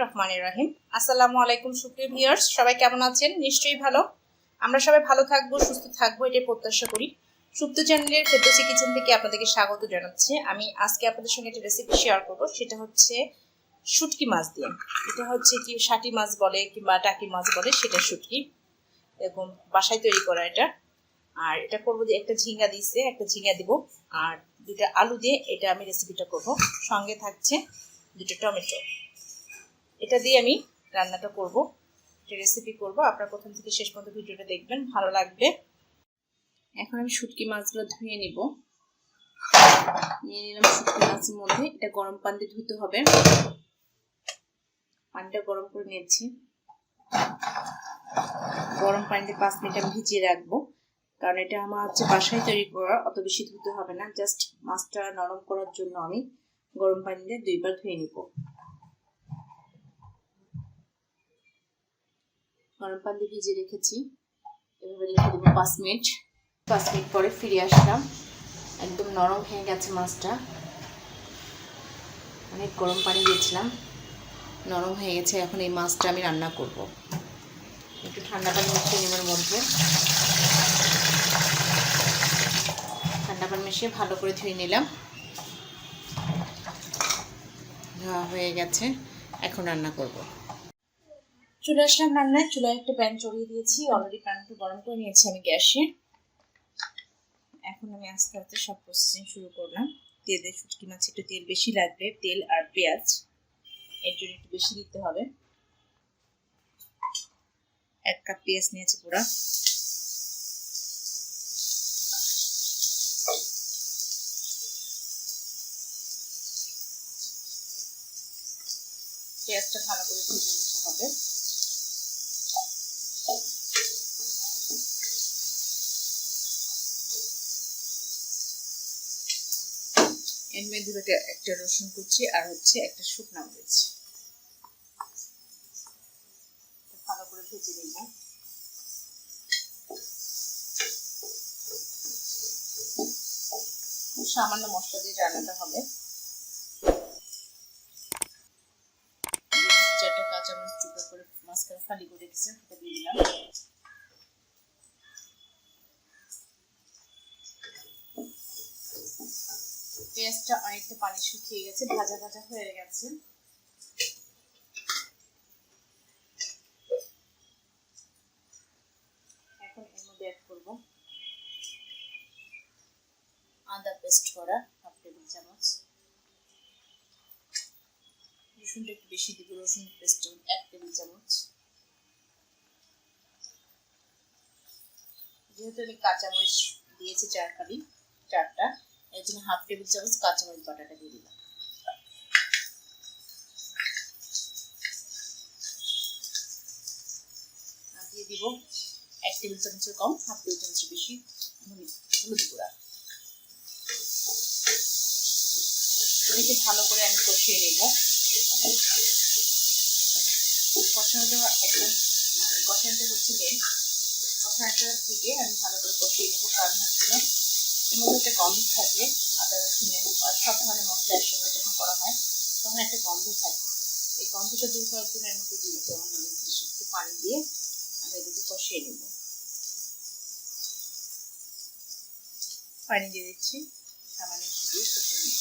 রহমানির রহিম। আসসালামু আলাইকুম সুপ্রিয় ভিউয়ার্স, সবাই কেমন আছেন? নিশ্চয়ই ভালো। আমরা সবাই ভালো থাকবো, সুস্থ থাকবো, এটাই প্রত্যাশা করি। সুপ্ত চ্যানেলের ফেরদৌসি কিচেন থেকে আপনাদেরকে স্বাগত জানাচ্ছি। আমি আজকে আপনাদের সঙ্গে একটা রেসিপি শেয়ার করব, সেটা হচ্ছে শুটকি মাছ দিয়ে। এটা হচ্ছে কি শাটি মাছ বলে কিংবা টাকি মাছ বলে, সেটা শুটকি এরকম বাসায় তৈরি করা এটা। আর এটা করবো যে একটা ঝিঙ্গা দিয়েছে, একটা ঝিঙ্গা দিব আর দুটা আলু দিয়ে এটা আমি রেসিপিটা করব। সঙ্গে থাকছে দুটো টমেটো। এটা দিয়ে আমি রান্নাটা করব, একটা রেসিপি করব। আপনারা প্রথম থেকে শেষ পর্যন্ত ভিডিওটা দেখবেন, ভালো লাগবে। এখন আমি শুটকি মাছগুলো ধুয়ে নিব। নিয়ে নিলাম শুটকি মাছের মধ্যে। এটা গরম পানি দিয়ে ধুতে হবে। পানিটা গরম করে নিয়েছি। গরম পানিতে 5 মিনিট আমি ভিজিয়ে রাখবো, কারণ এটা আমার হচ্ছে বাসায় তৈরি করা, অত বেশি ধুতে হবে না। জাস্ট মাছটা নরম করার জন্য আমি গরম পানি দিয়ে 2 বার ধুয়ে নিব। গরম পানি দিয়ে ভিজিয়ে রেখেছি, এভাবে রেখে দেবো 5 মিনিট। 5 মিনিট পরে ফিরে আসলাম। একদম নরম হয়ে গেছে মাছটা। অনেক গরম পানি দিয়েছিলাম, নরম হয়ে গেছে। এখন এই মাছটা আমি রান্না করব। একটু ঠান্ডা পানি মিশিয়ে নেবার মধ্যে, ঠান্ডা পানি মিশিয়ে ভালো করে ধুয়ে নিলাম। ধোয়া হয়ে গেছে, এখন রান্না করব। চলে আসলাম রান্নায়। চুলায় একটা প্যান চড়িয়ে দিয়েছি, অলরেডি প্যানটা গরম করে নিয়েছি আমি গ্যাসে। এখন আমি আস্তে আস্তে সব প্রসেসিং শুরু করলাম। তেলে শুটকি মাছ একটু তেল বেশি লাগবে, তেল আর পেঁয়াজ এর জন্য একটু বেশি দিতে হবে। 1 কাপ পেঁয়াজ নিয়েছি পুরা। পেঁয়াজটা ভালো করে ভেজে নিতে হবে। এর মধ্যে একটা রসুন কুচি আর হচ্ছে একটা শুকনো মরিচ ভালো করে ভেজে নিব। সামান্য মশলা দিয়ে রান্নাটা হবে। 4টা কাঁচামরিচ টুকরো করে মাঝখানে ফালি করে রেখেছি, সেটা দিয়ে দিলাম। পেঁয়াজটা অনেকটা পানি শুকিয়ে গেছে, ভাজা ভাজা হয়ে গেছে। এখন এর মধ্যে অ্যাড করব আদা পেস্ট করা 1/2 টেবিল চামচ। রসুনটা একটু বেশি দিব, রসুন পেস্ট 1 টেবিল চামচ। যেহেতু আমি কাঁচামরিচ দিয়েছি 4টা, এর জন্য 1/2 টেবিল চামচ কাঁচামরিচ বাটাটা দিয়ে দিলাম। আর দিয়ে দিব 1 টেবিল চামচের কম, 1/2 টেবিল চামচের বেশি হলুদ গুঁড়া। এটাকে ভালো করে আমি কষিয়ে নেব। কষানোটা একদম কষানোটা হচ্ছে মেন। কষানোটা থেকে আমি ভালো করে কষিয়ে নেব, কারণ হচ্ছে এর মধ্যে একটা গন্ধ থাকে। আদা রসুনের আর সব ধরনের মশলা একসঙ্গে যখন করা হয় তখন একটা গন্ধ থাকে। এই গন্ধটা দূর করার জন্য এর মধ্যে দিয়ে দিতে হবে একটু পানি দিয়ে আমি এটাকে কষিয়ে নেব। পানি দিয়ে দিচ্ছি, সামান্য একটু দিয়ে কষিয়ে নেব।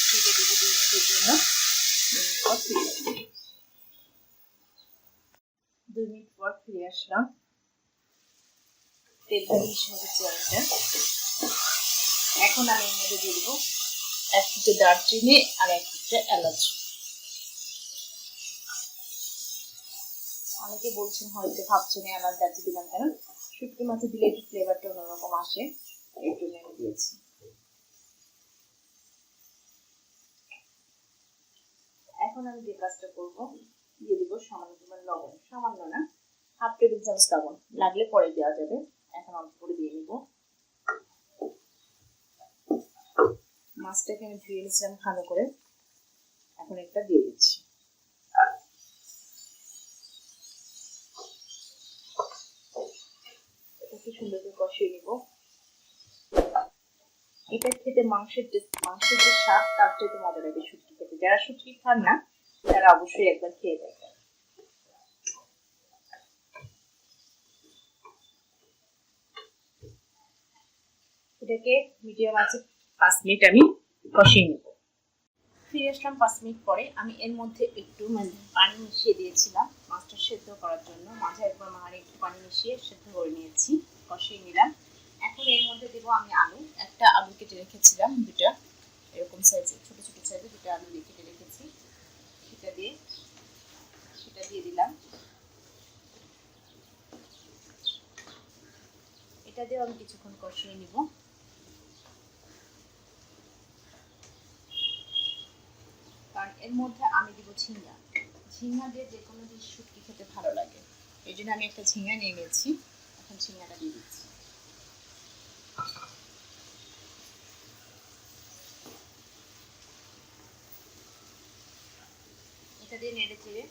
ঢেকে দেবো 2 মিনিটের জন্য। 2 মিনিট পর ফিরে আসলাম। তেলটা মিশে গেছে অনেকটা। এখন আমি এর মধ্যে দিয়ে দেবো 1 টুকরো দারচিনি আর 1 টুকরো এলাচ। অনেকে বলছেন হয়তো ভাবছেন এলাচ দারচিনি দিলাম কেন, শুটকি মাছে দিলে একটু ফ্লেভারটা অন্যরকম আসে, এর জন্য আমি দিয়েছি। এখন আমি যে কাজটা করবো, দিয়ে দিব সামান্য পরিমাণ লবণ। সামান্য না, 1/2 টেবিল চামচ লবণ, লাগলে পরে দেওয়া যাবে। এখন অল্প করে দিয়ে নিব। মাছটাকে আমি ধুয়ে নিয়েছিলাম ভালো করে, এখন একটা দিয়ে দিচ্ছি। এটাকে সুন্দর করে কষিয়ে নিব। এটা খেতে মাংসের যে স্বাদ তার চাইতে মজা লাগে শুটকি খেতে। যারা শুটকি খান না তারা অবশ্যই একবার খেয়ে দেখবেন। এটাকে মিডিয়াম আছে 5 মিনিট আমি কষিয়ে নেব। ফিরে আসলাম 5 মিনিট পরে। আমি এর মধ্যে একটু পানি মিশিয়ে দিয়েছিলাম মাছটা সেদ্ধ করার জন্য। মাঝে একবার একটু পানি মিশিয়ে সেদ্ধ করে নিয়েছি, কষিয়ে নিলাম। এখন এর মধ্যে দেব আমি আলু। একটা আলু কেটে রেখেছিলাম, দুটা এরকম সাইজে ছোট ছোট সাইজে দুটো আলু কেটে রেখেছি, সেটা দিয়ে দিলাম। এটা দিয়ে আমি কিছুক্ষণ কষিয়ে নিব। কারণ এর মধ্যে আমি দিব ঝিঙ্গা। ঝিঙ্গা দিয়ে যে কোনো জিনিস শুটকি খেতে ভালো লাগে, এই জন্য আমি একটা ঝিঙ্গা নিয়ে নিয়েছি। এখন ঝিঙ্গাটা দিয়ে দিচ্ছি। এটা দিয়ে নেড়ে চেড়ে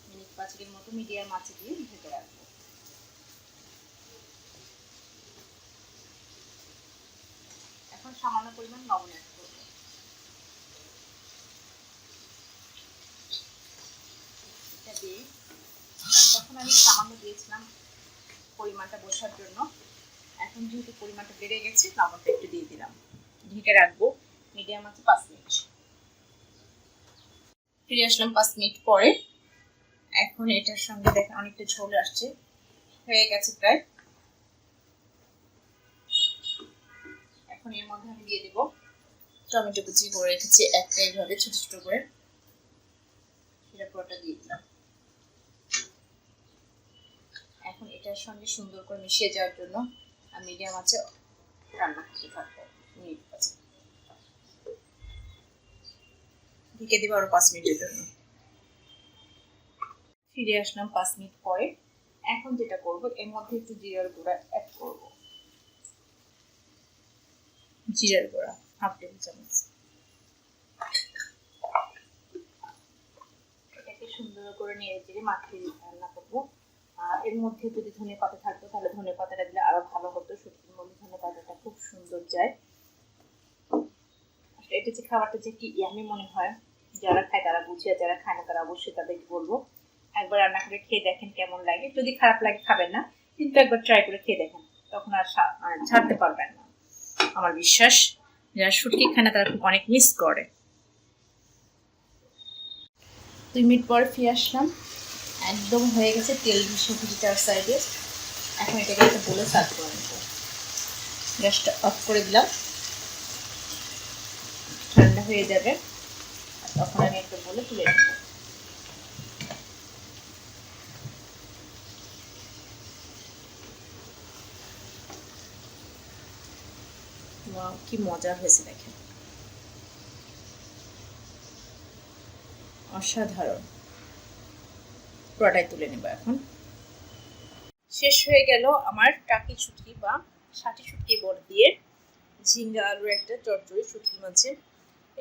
মিনিট 5 মতো মিডিয়াম আঁচে দিয়ে ঢেকে রাখবো। এখন সামান্য পরিমাণ লবণ অ্যাড করব। এটা দিয়ে তখন আমি সামান্য দিয়েছিলাম পরিমাণটা বোঝার জন্য। এখন যেহেতু পরিমাণটা বেড়ে গেছে, লবণটা একটু দিয়ে দিলাম। ঢেকে রাখবো মিডিয়াম আঁচে 5 মিনিট। ফিরে আসলাম 5 মিনিট পরে। এখন এটার সঙ্গে দেখেন অনেকটা ঝোল আসছে, হয়ে গেছে প্রায়। এখন এর মধ্যে আমি দিয়ে দেব টমেটো কুচি করে রেখেছি একটা, এইভাবে ছোট ছোট করে সেটা পুরোটা দিয়ে দিলাম। এখন এটার সঙ্গে সুন্দর করে মিশিয়ে যাওয়ার জন্য আমি মিডিয়াম আঁচে রান্না করতে থাকবো মিনিট 5। ঢেকে দেবো আরো 5 মিনিটের জন্য। ফিরে আসলাম 5 মিনিট পরে। এখন যেটা করব, এর মধ্যে একটু জিরার গুঁড়া অ্যাড করব। জিরার গুঁড়া হাফ টেবিল চামচ। এটাকে সুন্দর করে নেড়ে চেড়ে মাখিয়ে রান্না করব। এর মধ্যে যদি ধনে পাতা থাকতো তাহলে ধনে পাতাটা দিলে আরো ভালো হতো। শুটকির মধ্যে ধনে পাতাটা খুব সুন্দর যায়। এটা যে খাবারটা যে কি ইয়ামি মনে হয়, যারা খায় তারা বুঝে, আর যারা খায় না তারা অবশ্যই তাদেরকে বলবো একবার রান্না করে খেয়ে দেখেন কেমন লাগে। যদি খারাপ লাগে খাবেন না, কিন্তু একবার ট্রাই করে খেয়ে দেখেন, তখন আর ছাড়তে পারবেন না। আমার বিশ্বাস যারা শুটকি খায় না তারা খুব অনেক মিস করে। 2 মিনিট পর ফিরে আসলাম। একদম হয়ে গেছে, তেল মিশিয়ে চার সাইডে। এখন এটাকে একটা বলে সার্ভ করে নেব। গ্যাসটা অফ করে দিলাম, ঠান্ডা হয়ে যাবে, তখন আমি একটা বলে তুলে নেব। কি মজা হয়েছে দেখেন, অসাধারণ। পুরোটাই তুলে নেব। এখন শেষ হয়ে গেল আমার টাকি শুটকি বা ষাটি শুটকি বড় দিয়ে ঝিঙ্গা আলুর একটা চরচড়ি শুটকি মাছের।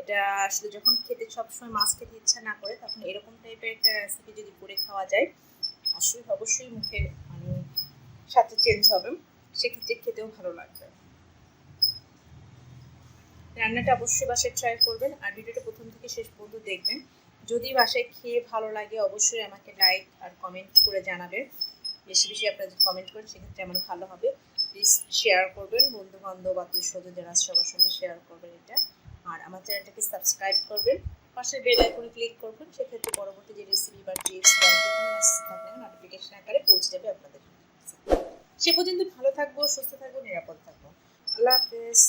এটা আসলে যখন খেতে সবসময় মাছ খেতে ইচ্ছা না করে, তখন এরকম টাইপের একটা রেসিপি যদি করে খাওয়া যায়, অবশ্যই মুখের সাথে চেঞ্জ হবে, সেক্ষেত্রে খেতেও ভালো লাগবে। রান্নাটা অবশ্যই বাসায় ট্রাই করবেন, আর ভিডিওটা প্রথম থেকে শেষ পর্যন্ত দেখবেন। যদি বাসায় খেয়ে ভালো লাগে অবশ্যই আমাকে লাইক আর কমেন্ট করে জানাবেন। বেশি বেশি আপনারা যদি কমেন্ট করেন সেক্ষেত্রে আমার ভালো হবে। প্লিজ শেয়ার করবেন, বন্ধু বান্ধব আত্মীয় স্বজন যারা সবার সঙ্গে শেয়ার করবেন এটা। আর আমার চ্যানেলটাকে সাবস্ক্রাইব করবেন, পাশের বেল আইকনে ক্লিক করবেন, সেক্ষেত্রে পরবর্তী যে রেসিপি বা টিপস বা নোটিফিকেশন আকারে পৌঁছে যাবে আপনাদের। সে পর্যন্ত ভালো থাকবো, সুস্থ থাকবো, নিরাপদ থাকবো। আল্লাহ হাফেজ।